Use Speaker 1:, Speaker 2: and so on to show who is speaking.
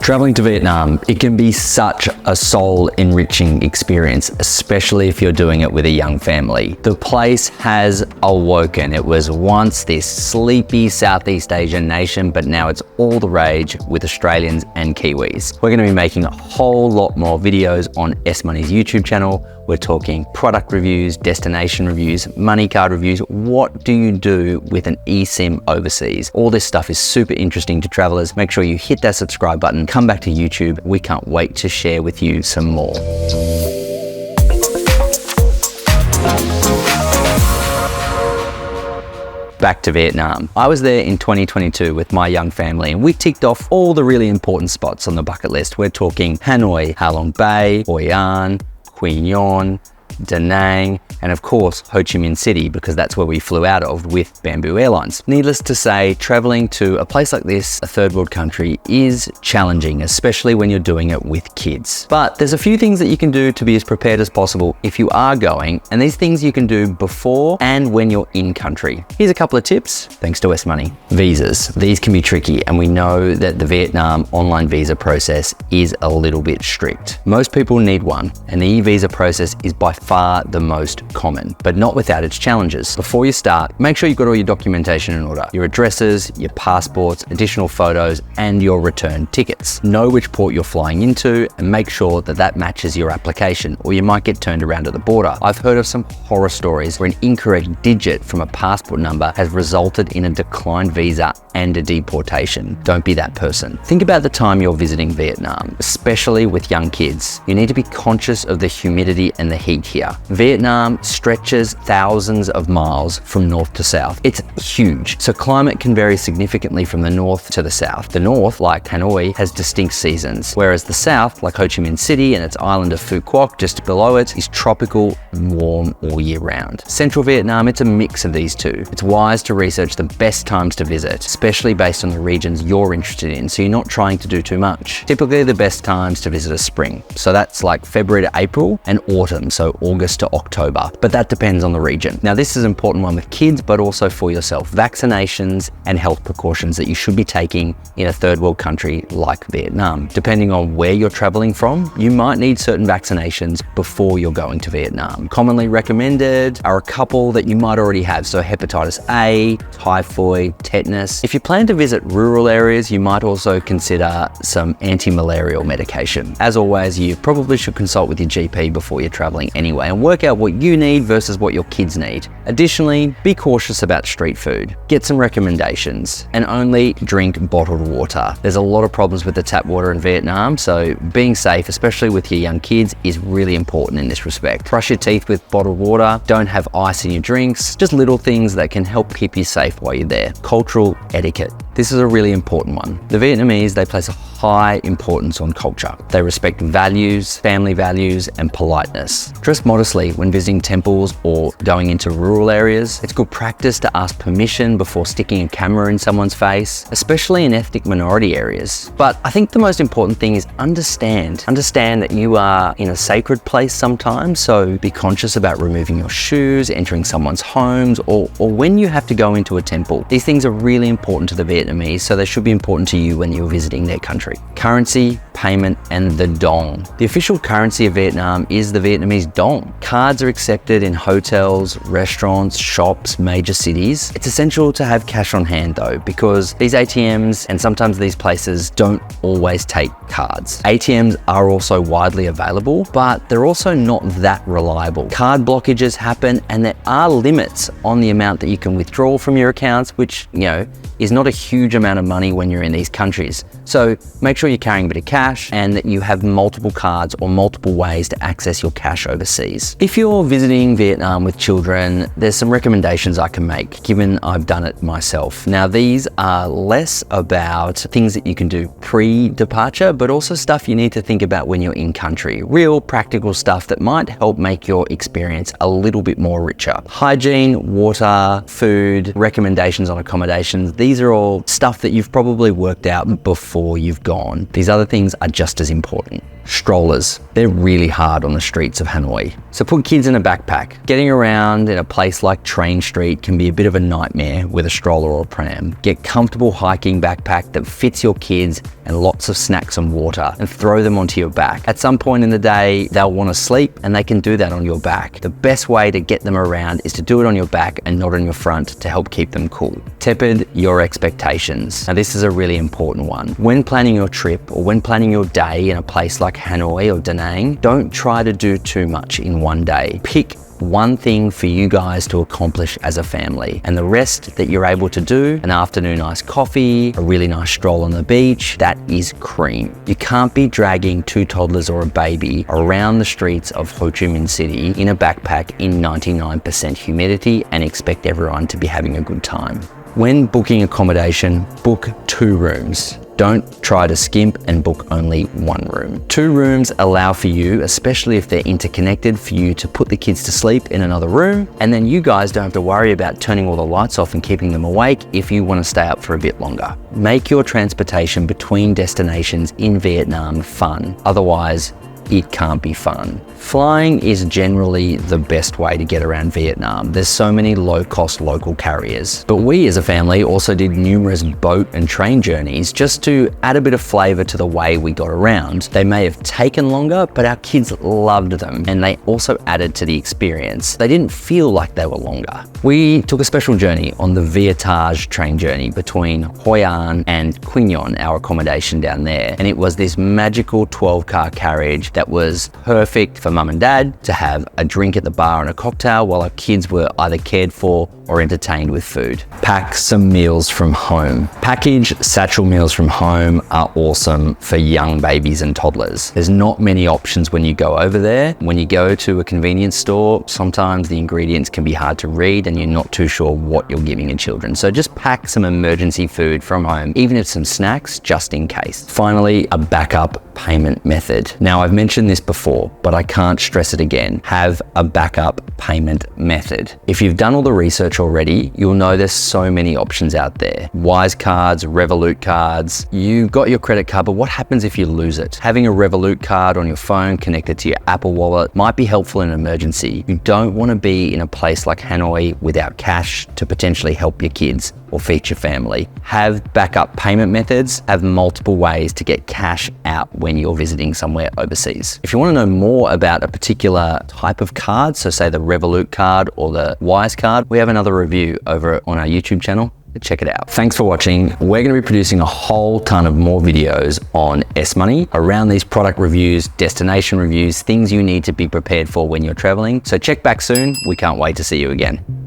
Speaker 1: Traveling to Vietnam, it can be such a soul-enriching experience, especially if you're doing it with a young family. The place has awoken. It was once this sleepy Southeast Asian nation, but now it's all the rage with Australians and Kiwis. We're going to be making a whole lot more videos on S Money's YouTube channel. We're talking product reviews, destination reviews, money card reviews. What do you do with an eSIM overseas? All this stuff is super interesting to travelers. Make sure you hit that subscribe button, come back to YouTube. We can't wait to share with you some more. Back to Vietnam. I was there in 2022 with my young family and we ticked off all the really important spots on the bucket list. We're talking Hanoi, Ha Long Bay, Hoi An, Quy Nhon, Da Nang, and of course Ho Chi Minh City, because that's where we flew out of with Bamboo Airlines. Needless to say, traveling to a place like this, a third world country, is challenging, especially when you're doing it with kids. But there's a few things that you can do to be as prepared as possible if you are going, and these things you can do before and when you're in country. Here's a couple of tips, thanks to S Money. Visas. These can be tricky, and we know that the Vietnam online visa process is a little bit strict. Most people need one, and the e-visa process is by far the most common, but not without its challenges. Before you start, make sure you've got all your documentation in order. Your addresses, your passports, additional photos, and your return tickets. Know which port you're flying into and make sure that that matches your application, or you might get turned around at the border. I've heard of some horror stories where an incorrect digit from a passport number has resulted in a declined visa and a deportation. Don't be that person. Think about the time you're visiting Vietnam, especially with young kids. You need to be conscious of the humidity and the heat here. Vietnam stretches thousands of miles from north to south. It's huge, so climate can vary significantly from the north to the south. The north, like Hanoi, has distinct seasons, whereas the south, like Ho Chi Minh City and its island of Phu Quoc just below it, is tropical and warm all year round. Central Vietnam, it's a mix of these two. It's wise to research the best times to visit, especially based on the regions you're interested in, so you're not trying to do too much. Typically, the best times to visit are spring, so that's like February to April, and autumn, so August to October, but that depends on the region. Now, this is an important one with kids, but also for yourself. Vaccinations and health precautions that you should be taking in a third world country like Vietnam. Depending on where you're traveling from, you might need certain vaccinations before you're going to Vietnam. Commonly recommended are a couple that you might already have, so hepatitis A, typhoid, tetanus. If you plan to visit rural areas, you might also consider some anti-malarial medication. As always, you probably should consult with your GP before you're traveling anyway and work out what you need versus what your kids need. Additionally, be cautious about street food. Get some recommendations and only drink bottled water. There's a lot of problems with the tap water in Vietnam, so being safe, especially with your young kids, is really important in this respect. Brush your teeth with bottled water. Don't have ice in your drinks. Just little things that can help keep you safe while you're there. Cultural etiquette. This is a really important one. The Vietnamese, they place a high importance on culture. They respect values, family values, and politeness. Dress modestly when visiting temples or going into rural areas. It's good practice to ask permission before sticking a camera in someone's face, especially in ethnic minority areas. But I think the most important thing is understand that you are in a sacred place sometimes, so be conscious about removing your shoes, entering someone's homes, or when you have to go into a temple. These things are really important to the Vietnamese, so they should be important to you when you're visiting their country. Currency, payment, and the dong. The official currency of Vietnam is the Vietnamese dong. Cards are accepted in hotels, restaurants, shops, major cities. It's essential to have cash on hand though, because these ATMs and sometimes these places don't always take cards. ATMs are also widely available, but they're also not that reliable. Card blockages happen and there are limits on the amount that you can withdraw from your accounts, which, is not a huge amount of money when you're in these countries. So make sure you're carrying a bit of cash and that you have multiple cards or multiple ways to access your cash overseas. If you're visiting Vietnam with children, there's some recommendations I can make, given I've done it myself. Now, these are less about things that you can do pre-departure, but also stuff you need to think about when you're in country. Real practical stuff that might help make your experience a little bit more richer. Hygiene, water, food, recommendations on accommodations. These are all stuff that you've probably worked out before you've gone. These other things are just as important. Strollers. They're really hard on the streets of Hanoi. So put kids in a backpack. Getting around in a place like Train Street can be a bit of a nightmare with a stroller or pram. Get comfortable hiking backpack that fits your kids and lots of snacks and water, and throw them onto your back. At some point in the day, they'll want to sleep, and they can do that on your back. The best way to get them around is to do it on your back and not on your front to help keep them cool. Tempered your expectations. Now this is a really important one. When planning your trip or when planning your day in a place like Hanoi or Da Nang, don't try to do too much in one day. Pick one thing for you guys to accomplish as a family, and the rest that you're able to do, an afternoon iced coffee, a really nice stroll on the beach, that is cream. You can't be dragging 2 toddlers or a baby around the streets of Ho Chi Minh City in a backpack in 99% humidity and expect everyone to be having a good time. When booking accommodation, book 2 rooms. Don't try to skimp and book only 1 room. 2 rooms allow for you, especially if they're interconnected, for you to put the kids to sleep in another room, and then you guys don't have to worry about turning all the lights off and keeping them awake if you want to stay up for a bit longer. Make your transportation between destinations in Vietnam fun. Otherwise, it can't be fun. Flying is generally the best way to get around Vietnam. There's so many low-cost local carriers. But we as a family also did numerous boat and train journeys just to add a bit of flavor to the way we got around. They may have taken longer, but our kids loved them, and they also added to the experience. They didn't feel like they were longer. We took a special journey on the Viettage train journey between Hoi An and Quy Nhon, our accommodation down there. And it was this magical 12-car carriage that was perfect for mum and dad to have a drink at the bar and a cocktail while our kids were either cared for or entertained with food. Pack some meals from home. Package satchel meals from home are awesome for young babies and toddlers. There's not many options when you go over there. When you go to a convenience store, sometimes the ingredients can be hard to read and you're not too sure what you're giving your children. So just pack some emergency food from home, even if some snacks, just in case. Finally, a backup payment method. Now, I've mentioned this before, but I can't stress it again. Have a backup payment method. If you've done all the research already, you'll know there's so many options out there. Wise cards, Revolut cards. You got your credit card, but what happens if you lose it? Having a Revolut card on your phone connected to your Apple Wallet might be helpful in an emergency. You don't want to be in a place like Hanoi without cash to potentially help your kids or feed your family. Have backup payment methods. Have multiple ways to get cash out when you're visiting somewhere overseas. If you want to know more about a particular type of card, so say the Revolut card or the Wise card, we have another review over on our YouTube channel. Check it out. Thanks for watching. We're going to be producing a whole ton of more videos on S-Money around these product reviews, destination reviews, things you need to be prepared for when you're traveling. So check back soon. We can't wait to see you again.